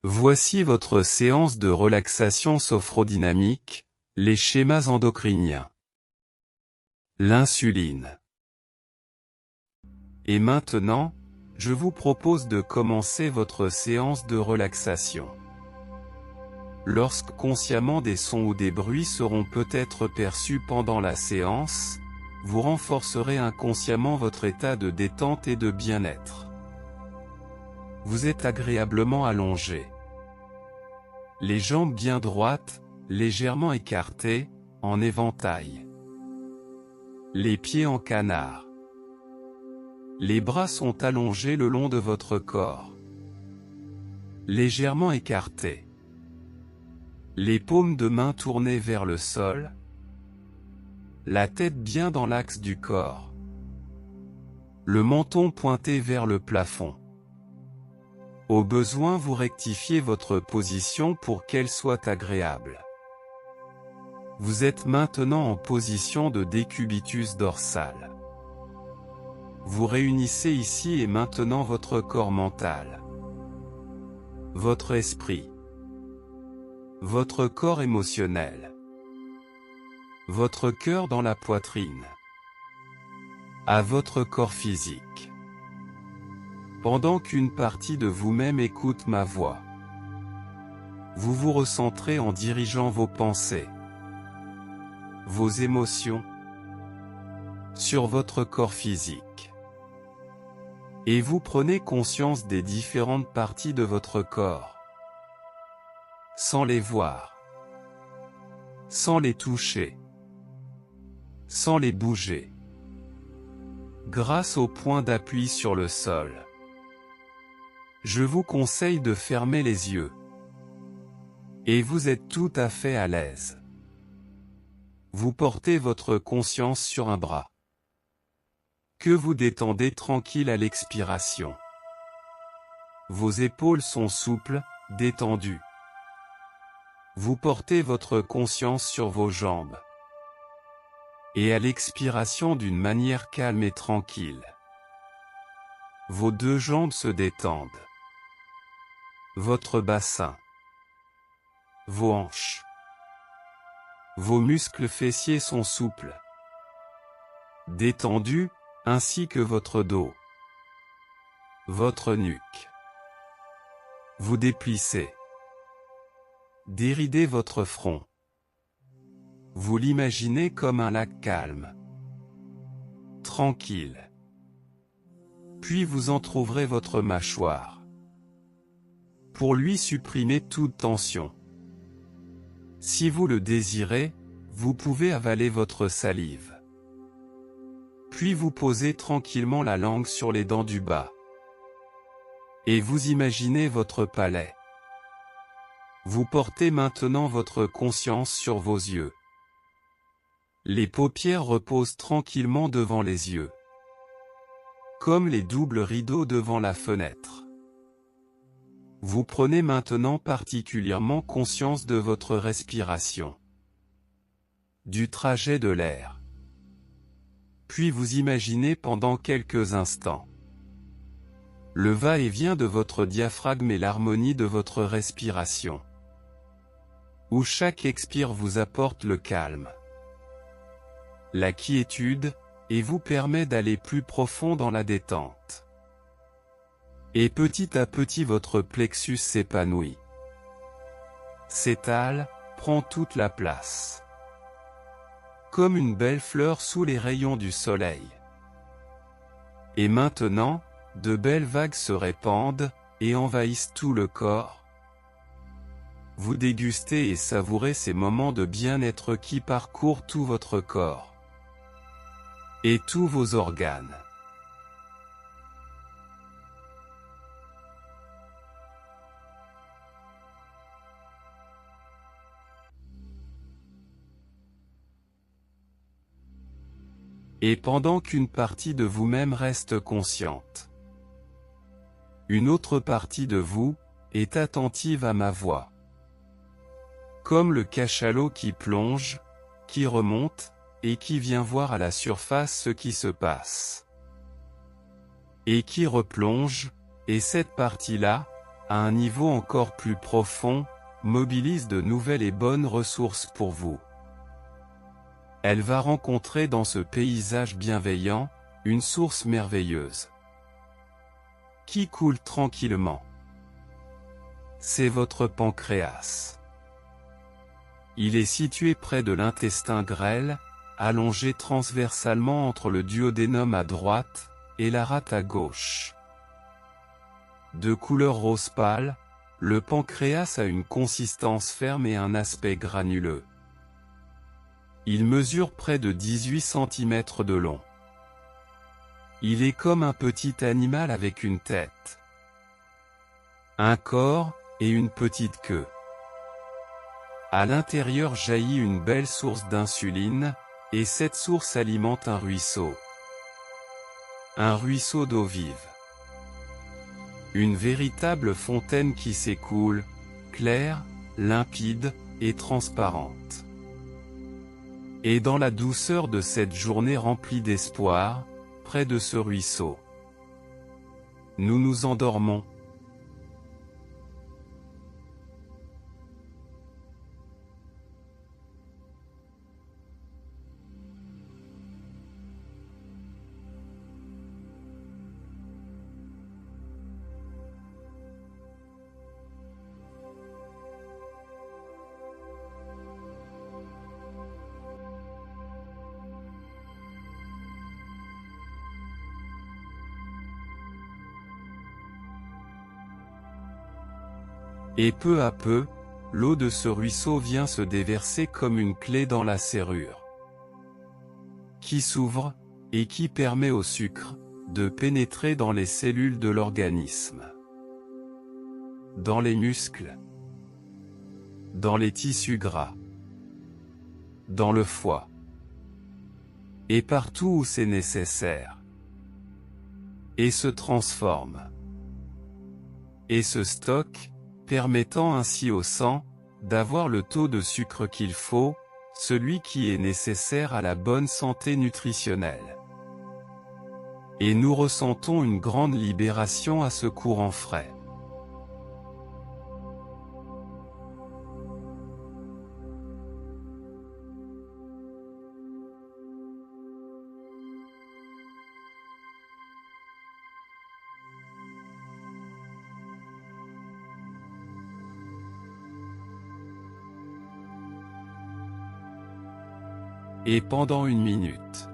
Voici votre séance de relaxation sophrodynamique, les schémas endocriniens. L'insuline. Et maintenant, je vous propose de commencer votre séance de relaxation. Lorsque consciemment des sons ou des bruits seront peut-être perçus pendant la séance, vous renforcerez inconsciemment votre état de détente et de bien-être. Vous êtes agréablement allongé. Les jambes bien droites, légèrement écartées, en éventail. Les pieds en canard. Les bras sont allongés le long de votre corps. Légèrement écartés. Les paumes de main tournées vers le sol. La tête bien dans l'axe du corps. Le menton pointé vers le plafond. Au besoin, vous rectifiez votre position pour qu'elle soit agréable. Vous êtes maintenant en position de décubitus dorsal. Vous réunissez ici et maintenant votre corps mental, votre esprit, votre corps émotionnel, votre cœur dans la poitrine, à votre corps physique. Pendant qu'une partie de vous-même écoute ma voix, vous vous recentrez en dirigeant vos pensées, vos émotions, sur votre corps physique. Et vous prenez conscience des différentes parties de votre corps, sans les voir, sans les toucher, sans les bouger, grâce au point d'appui sur le sol. Je vous conseille de fermer les yeux. Et vous êtes tout à fait à l'aise. Vous portez votre conscience sur un bras, que vous détendez tranquille à l'expiration. Vos épaules sont souples, détendues. Vous portez votre conscience sur vos jambes. Et à l'expiration d'une manière calme et tranquille. Vos deux jambes se détendent. Votre bassin, vos hanches, vos muscles fessiers sont souples, détendus, ainsi que votre dos, votre nuque. Vous déplissez, déridez votre front. Vous l'imaginez comme un lac calme, tranquille. Puis vous entrouvrez votre mâchoire, pour lui supprimer toute tension. Si vous le désirez, vous pouvez avaler votre salive. Puis vous posez tranquillement la langue sur les dents du bas. Et vous imaginez votre palais. Vous portez maintenant votre conscience sur vos yeux. Les paupières reposent tranquillement devant les yeux, comme les doubles rideaux devant la fenêtre. Vous prenez maintenant particulièrement conscience de votre respiration, du trajet de l'air. Puis vous imaginez pendant quelques instants le va-et-vient de votre diaphragme et l'harmonie de votre respiration, où chaque expire vous apporte le calme, la quiétude, et vous permet d'aller plus profond dans la détente. Et petit à petit votre plexus s'épanouit, s'étale, prend toute la place, comme une belle fleur sous les rayons du soleil. Et maintenant, de belles vagues se répandent, et envahissent tout le corps. Vous dégustez et savourez ces moments de bien-être qui parcourent tout votre corps, et tous vos organes. Et pendant qu'une partie de vous-même reste consciente, une autre partie de vous est attentive à ma voix. Comme le cachalot qui plonge, qui remonte, et qui vient voir à la surface ce qui se passe. Et qui replonge, et cette partie-là à un niveau encore plus profond, mobilise de nouvelles et bonnes ressources pour vous. Elle va rencontrer dans ce paysage bienveillant, une source merveilleuse, qui coule tranquillement. C'est votre pancréas. Il est situé près de l'intestin grêle, allongé transversalement entre le duodénum à droite, et la rate à gauche. De couleur rose pâle, le pancréas a une consistance ferme et un aspect granuleux. Il mesure près de 18 cm de long. Il est comme un petit animal avec une tête, un corps, et une petite queue. À l'intérieur jaillit une belle source d'insuline, et cette source alimente un ruisseau. Un ruisseau d'eau vive. Une véritable fontaine qui s'écoule, claire, limpide, et transparente. Et dans la douceur de cette journée remplie d'espoir, près de ce ruisseau, nous nous endormons. Et peu à peu, l'eau de ce ruisseau vient se déverser comme une clé dans la serrure, qui s'ouvre, et qui permet au sucre, de pénétrer dans les cellules de l'organisme, dans les muscles, dans les tissus gras, dans le foie, et partout où c'est nécessaire, et se transforme, et se stocke, permettant ainsi au sang, d'avoir le taux de sucre qu'il faut, celui qui est nécessaire à la bonne santé nutritionnelle. Et nous ressentons une grande libération à ce courant frais. Et pendant 1 minute,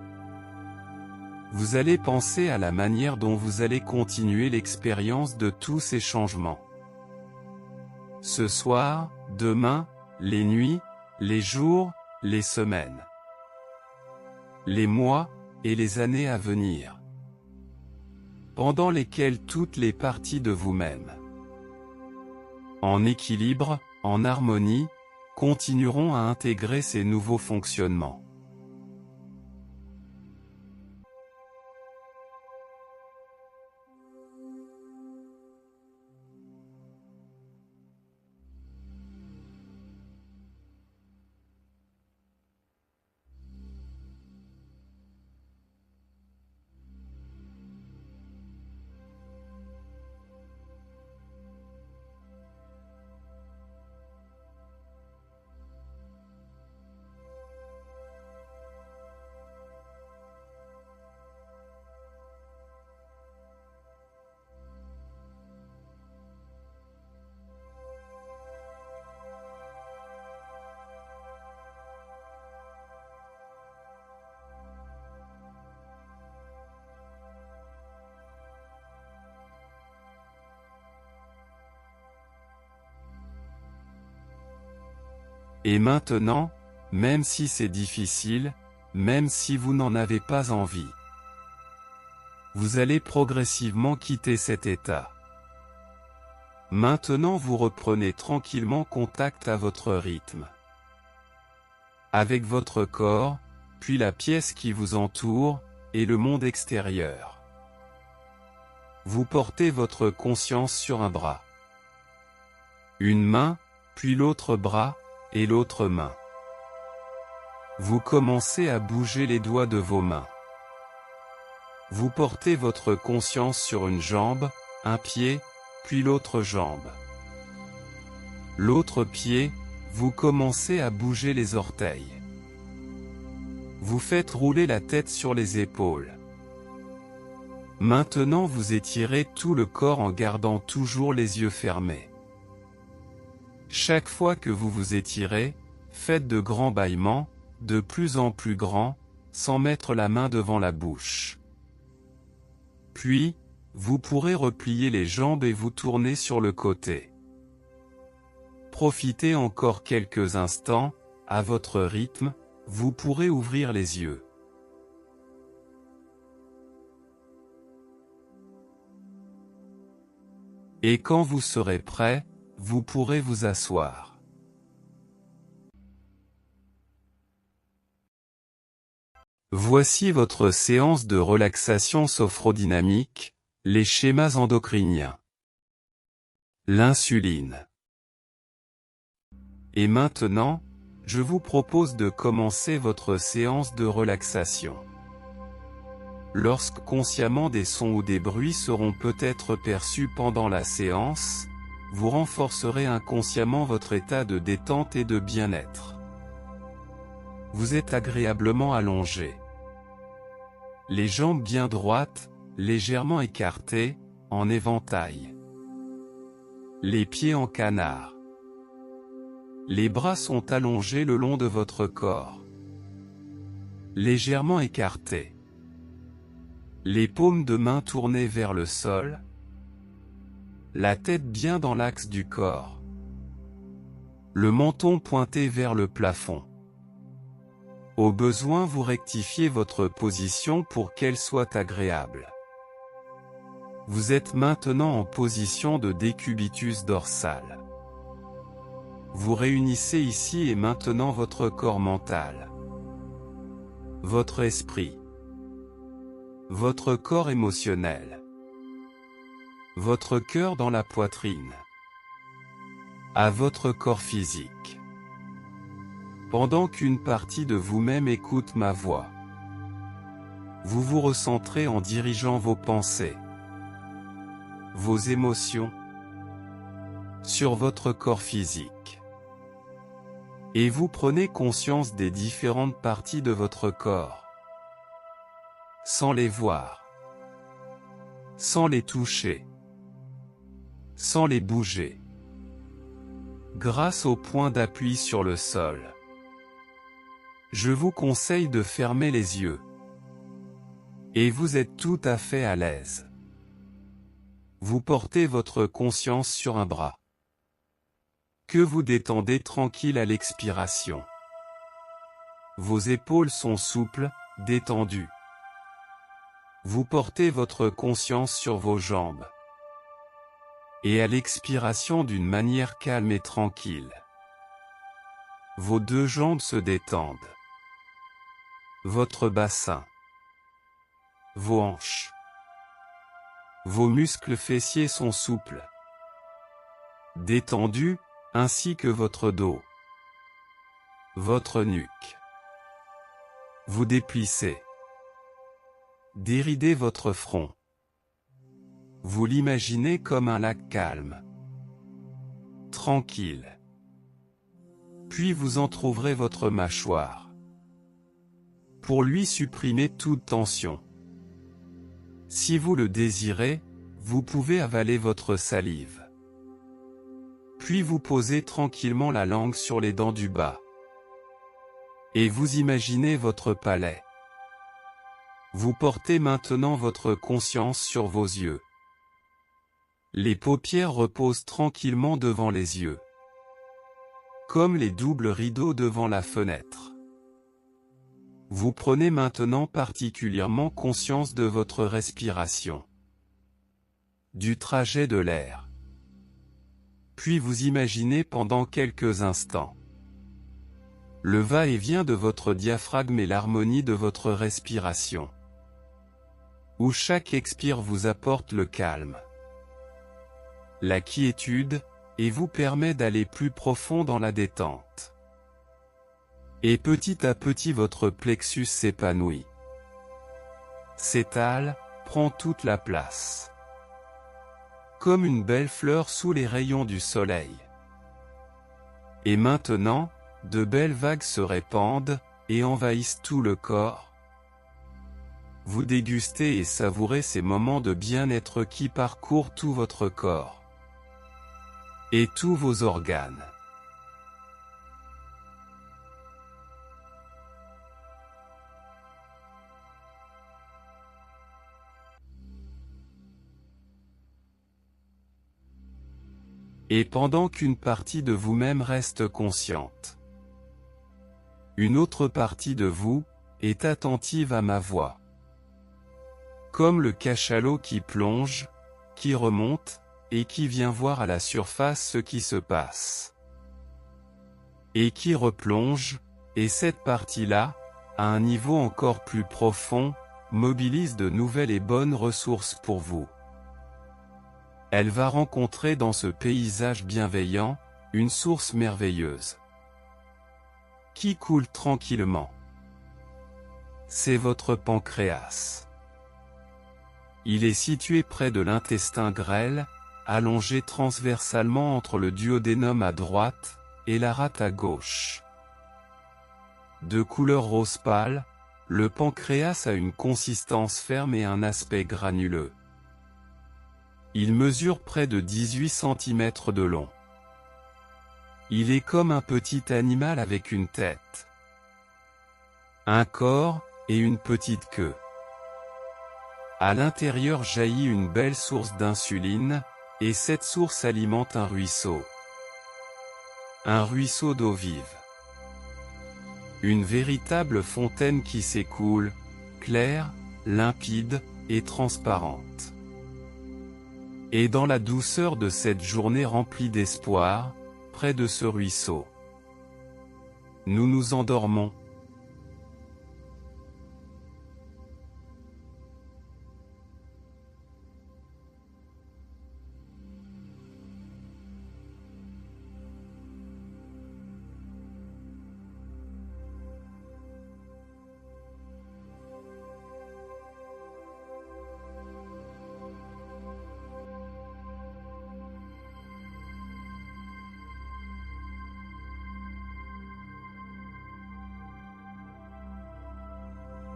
vous allez penser à la manière dont vous allez continuer l'expérience de tous ces changements. Ce soir, demain, les nuits, les jours, les semaines, les mois, et les années à venir, pendant lesquelles toutes les parties de vous-même, en équilibre, en harmonie, continueront à intégrer ces nouveaux fonctionnements. Et maintenant, même si c'est difficile, même si vous n'en avez pas envie, vous allez progressivement quitter cet état. Maintenant vous reprenez tranquillement contact à votre rythme, avec votre corps, puis la pièce qui vous entoure, et le monde extérieur. Vous portez votre conscience sur un bras, une main, puis l'autre bras, et l'autre main. Vous commencez à bouger les doigts de vos mains. Vous portez votre conscience sur une jambe, un pied, puis l'autre jambe. L'autre pied, vous commencez à bouger les orteils. Vous faites rouler la tête sur les épaules. Maintenant vous étirez tout le corps en gardant toujours les yeux fermés. Chaque fois que vous vous étirez, faites de grands bâillements, de plus en plus grands, sans mettre la main devant la bouche. Puis, vous pourrez replier les jambes et vous tourner sur le côté. Profitez encore quelques instants, à votre rythme, vous pourrez ouvrir les yeux. Et quand vous serez prêt, vous pourrez vous asseoir. Voici votre séance de relaxation sophodynamique, les schémas endocriniens. L'insuline. Et maintenant, je vous propose de commencer votre séance de relaxation. Lorsque consciemment des sons ou des bruits seront peut-être perçus pendant la séance, vous renforcerez inconsciemment votre état de détente et de bien-être. Vous êtes agréablement allongé. Les jambes bien droites, légèrement écartées, en éventail. Les pieds en canard. Les bras sont allongés le long de votre corps. Légèrement écartés. Les paumes de main tournées vers le sol. La tête bien dans l'axe du corps. Le menton pointé vers le plafond. Au besoin, vous rectifiez votre position pour qu'elle soit agréable. Vous êtes maintenant en position de décubitus dorsal. Vous réunissez ici et maintenant votre corps mental, votre esprit, votre corps émotionnel, votre cœur dans la poitrine, à votre corps physique. Pendant qu'une partie de vous-même écoute ma voix, vous vous recentrez en dirigeant vos pensées, vos émotions, sur votre corps physique. Et vous prenez conscience des différentes parties de votre corps, sans les voir, sans les toucher, sans les bouger, grâce au point d'appui sur le sol. Je vous conseille de fermer les yeux. Et vous êtes tout à fait à l'aise. Vous portez votre conscience sur un bras, que vous détendez tranquille à l'expiration. Vos épaules sont souples, détendues. Vous portez votre conscience sur vos jambes. Et à l'expiration d'une manière calme et tranquille. Vos deux jambes se détendent. Votre bassin. Vos hanches. Vos muscles fessiers sont souples, détendus, ainsi que votre dos. Votre nuque. Vous déplissez. Déridez votre front. Vous l'imaginez comme un lac calme, tranquille. Puis vous entr'ouvrez votre mâchoire, pour lui supprimer toute tension. Si vous le désirez, vous pouvez avaler votre salive. Puis vous posez tranquillement la langue sur les dents du bas. Et vous imaginez votre palais. Vous portez maintenant votre conscience sur vos yeux. Les paupières reposent tranquillement devant les yeux, comme les doubles rideaux devant la fenêtre. Vous prenez maintenant particulièrement conscience de votre respiration, du trajet de l'air. Puis vous imaginez pendant quelques instants le va-et-vient de votre diaphragme et l'harmonie de votre respiration, où chaque expire vous apporte le calme, la quiétude, et vous permet d'aller plus profond dans la détente. Et petit à petit votre plexus s'épanouit, s'étale, prend toute la place. comme une belle fleur sous les rayons du soleil. Et maintenant, de belles vagues se répandent, et envahissent tout le corps. Vous dégustez et savourez ces moments de bien-être qui parcourent tout votre corps et tous vos organes. Et pendant qu'une partie de vous-même reste consciente, une autre partie de vous est attentive à ma voix. Comme le cachalot qui plonge, qui remonte, et qui vient voir à la surface ce qui se passe. Et qui replonge, et cette partie-là, à un niveau encore plus profond, mobilise de nouvelles et bonnes ressources pour vous. Elle va rencontrer dans ce paysage bienveillant, une source merveilleuse, qui coule tranquillement. C'est votre pancréas. Il est situé près de l'intestin grêle, allongé transversalement entre le duodénum à droite, et la rate à gauche. De couleur rose pâle, le pancréas a une consistance ferme et un aspect granuleux. Il mesure près de 18 cm de long. Il est comme un petit animal avec une tête, un corps, et une petite queue. À l'intérieur jaillit une belle source d'insuline, et cette source alimente un ruisseau. Un ruisseau d'eau vive. Une véritable fontaine qui s'écoule, claire, limpide, et transparente. Et dans la douceur de cette journée remplie d'espoir, près de ce ruisseau, nous nous endormons.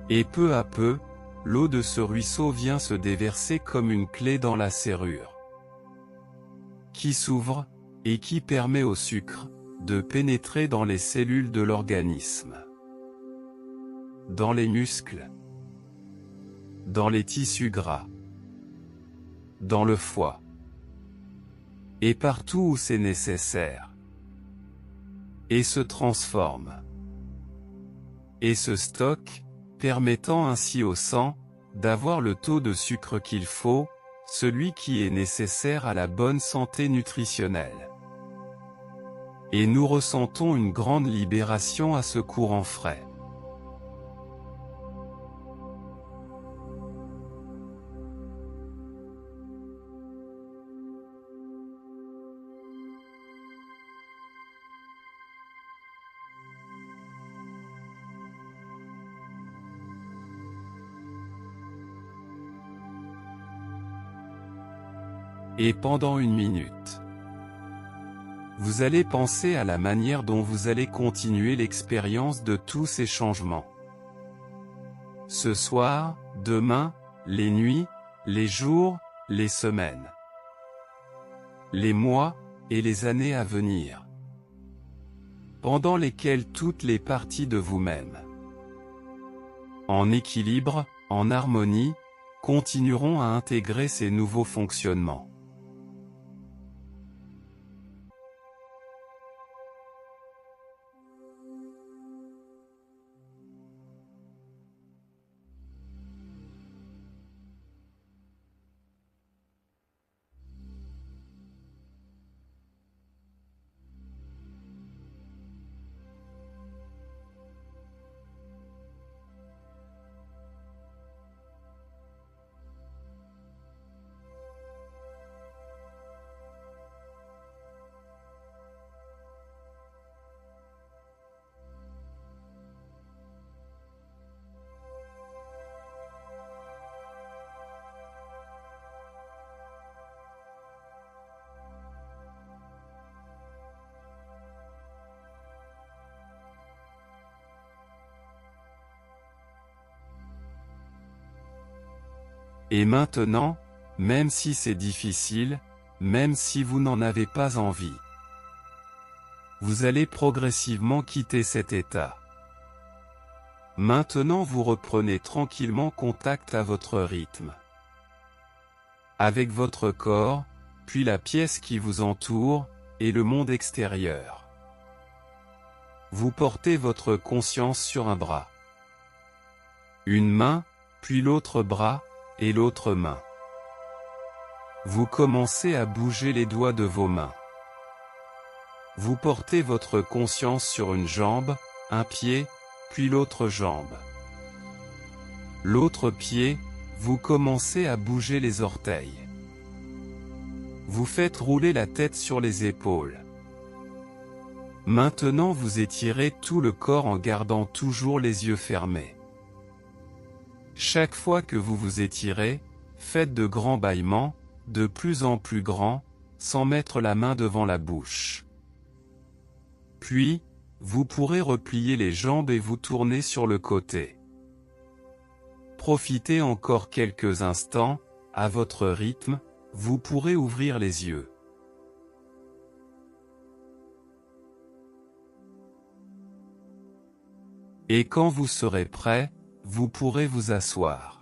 Et peu à peu, l'eau de ce ruisseau vient se déverser comme une clé dans la serrure, qui s'ouvre, et qui permet au sucre de pénétrer dans les cellules de l'organisme, dans les muscles, dans les tissus gras, dans le foie, et partout où c'est nécessaire, et se transforme, et se stocke, permettant ainsi au sang d'avoir le taux de sucre qu'il faut, celui qui est nécessaire à la bonne santé nutritionnelle. Et nous ressentons une grande libération à ce courant frais. Et pendant une minute, vous allez penser à la manière dont vous allez continuer l'expérience de tous ces changements. Ce soir, demain, les nuits, les jours, les semaines, les mois, et les années à venir, pendant lesquelles toutes les parties de vous-même, en équilibre, en harmonie, continueront à intégrer ces nouveaux fonctionnements. Et maintenant, même si c'est difficile, même si vous n'en avez pas envie, vous allez progressivement quitter cet état. Maintenant vous reprenez tranquillement contact à votre rythme, avec votre corps, puis la pièce qui vous entoure, et le monde extérieur. Vous portez votre conscience sur un bras, une main, puis l'autre bras, et l'autre main. Vous commencez à bouger les doigts de vos mains. Vous portez votre conscience sur une jambe, un pied, puis l'autre jambe. L'autre pied, vous commencez à bouger les orteils. Vous faites rouler la tête sur les épaules. Maintenant vous étirez tout le corps en gardant toujours les yeux fermés. Chaque fois que vous vous étirez, faites de grands bâillements, de plus en plus grands, sans mettre la main devant la bouche. Puis, vous pourrez replier les jambes et vous tourner sur le côté. Profitez encore quelques instants, à votre rythme, vous pourrez ouvrir les yeux. Et quand vous serez prêt, vous pourrez vous asseoir.